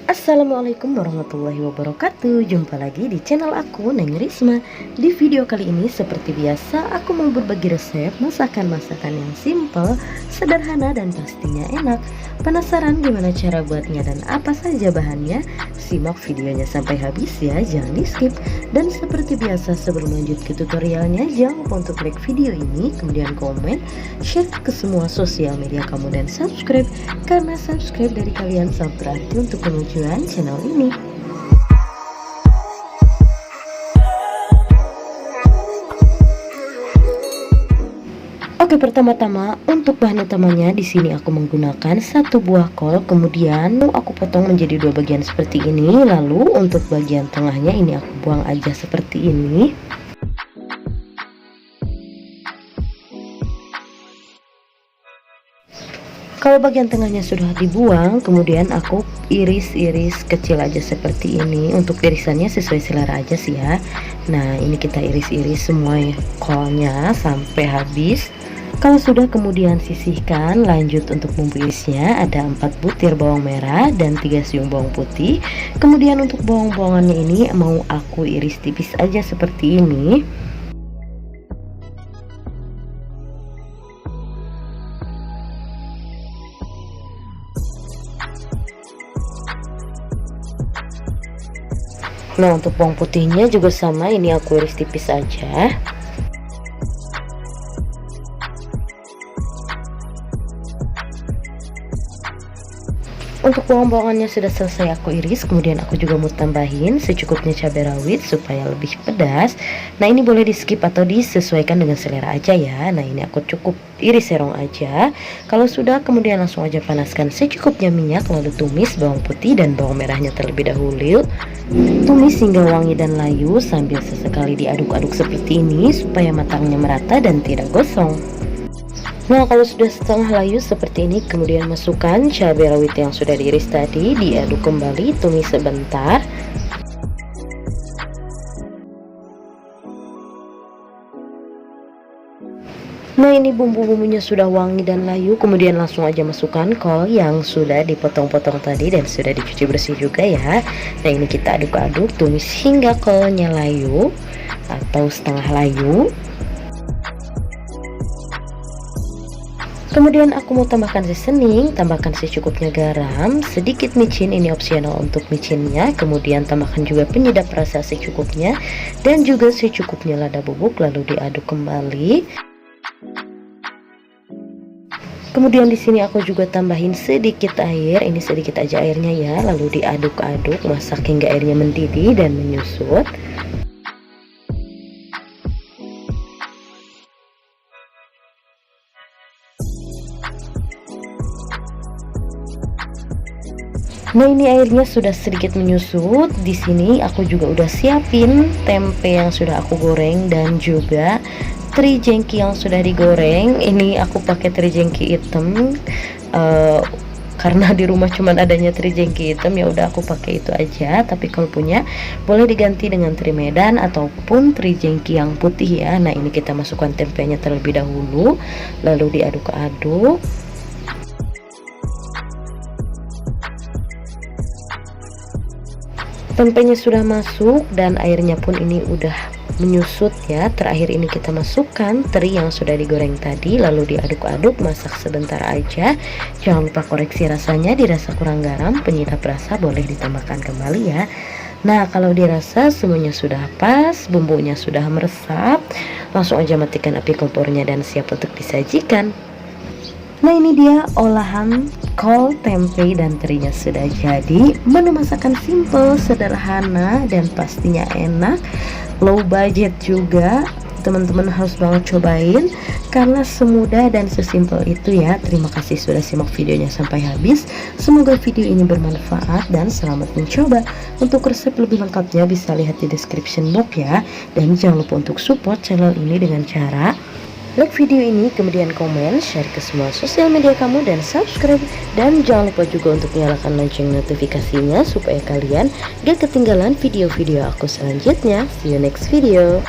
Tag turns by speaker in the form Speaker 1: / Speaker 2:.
Speaker 1: Assalamualaikum warahmatullahi wabarakatuh. Jumpa lagi di channel aku, Neng Risma. Di video kali ini seperti biasa aku mau berbagi resep masakan-masakan yang simple, sederhana dan pastinya enak. Penasaran gimana cara buatnya dan apa saja bahannya? Simak videonya sampai habis ya, jangan di skip. Dan seperti biasa sebelum lanjut ke tutorialnya, jangan lupa untuk like video ini, kemudian komen, share ke semua sosial media kamu dan subscribe, karena subscribe dari kalian sangat berarti untuk kemajuan channel ini. Oke, pertama-tama untuk bahan utamanya di sini aku menggunakan satu buah kol, kemudian aku potong menjadi dua bagian seperti ini. Lalu untuk bagian tengahnya ini aku buang aja seperti ini. Kalau bagian tengahnya sudah dibuang, kemudian aku iris-iris kecil aja seperti ini. Untuk irisannya sesuai selera aja sih ya. Nah, ini kita iris-iris semua kolnya sampai habis. Kalau sudah, kemudian sisihkan. Lanjut untuk bumbu irisnya, ada 4 butir bawang merah dan 3 siung bawang putih. Kemudian untuk bawang-bawangannya ini mau aku iris tipis aja seperti ini. Nah, untuk bawang putihnya juga sama, ini aku iris tipis aja. Untuk bawang-bawangannya sudah selesai aku iris, kemudian aku juga mau tambahin secukupnya cabai rawit supaya lebih pedas. Nah, ini boleh di skip atau disesuaikan dengan selera aja ya. Nah, ini aku cukup iris serong aja. Kalau sudah, kemudian langsung aja panaskan secukupnya minyak, lalu tumis bawang putih dan bawang merahnya terlebih dahulu. Tumis hingga wangi dan layu sambil sesekali diaduk-aduk seperti ini supaya matangnya merata dan tidak gosong. Nah, kalau sudah setengah layu seperti ini, kemudian masukkan cabai rawit yang sudah diiris tadi, diaduk kembali, tumis sebentar. Nah, ini bumbu-bumbunya sudah wangi dan layu, kemudian langsung aja masukkan kol yang sudah dipotong-potong tadi dan sudah dicuci bersih juga ya. Nah, ini kita aduk-aduk, tumis hingga kolnya layu atau setengah layu. Kemudian aku mau tambahkan seasoning, tambahkan secukupnya garam, sedikit micin, ini opsional untuk micinnya. Kemudian tambahkan juga penyedap rasa secukupnya dan juga secukupnya lada bubuk, lalu diaduk kembali. Kemudian di sini aku juga tambahin sedikit air, ini sedikit aja airnya ya, lalu diaduk-aduk, masak hingga airnya mendidih dan menyusut. Nah, ini airnya sudah sedikit menyusut. Di sini aku juga udah siapin tempe yang sudah aku goreng dan juga teri jengki yang sudah digoreng. Ini aku pakai teri jengki hitam karena di rumah cuman adanya teri jengki hitam, ya udah aku pakai itu aja. Tapi kalau punya boleh diganti dengan teri Medan ataupun teri jengki yang putih ya. Nah, ini kita masukkan tempenya terlebih dahulu, lalu diaduk-aduk. Tempenya sudah masuk dan airnya pun ini udah menyusut ya. Terakhir ini kita masukkan teri yang sudah digoreng tadi, lalu diaduk-aduk, masak sebentar aja. Jangan lupa koreksi rasanya, dirasa kurang garam, penyedap rasa boleh ditambahkan kembali ya. Nah, kalau dirasa semuanya sudah pas, bumbunya sudah meresap, langsung aja matikan api kompornya dan siap untuk disajikan. Nah, ini dia olahan kol, tempe, dan terinya sudah jadi. Menu masakan simple, sederhana, dan pastinya enak. Low budget juga. Teman-teman harus banget cobain karena semudah dan sesimpel itu ya. Terima kasih sudah simak videonya sampai habis. Semoga video ini bermanfaat dan selamat mencoba. Untuk resep lebih lengkapnya bisa lihat di description box ya. Dan jangan lupa untuk support channel ini dengan cara like video ini, kemudian komen, share ke semua sosial media kamu, dan subscribe. Dan jangan lupa juga untuk nyalakan lonceng notifikasinya supaya kalian gak ketinggalan video-video aku selanjutnya. See you next video.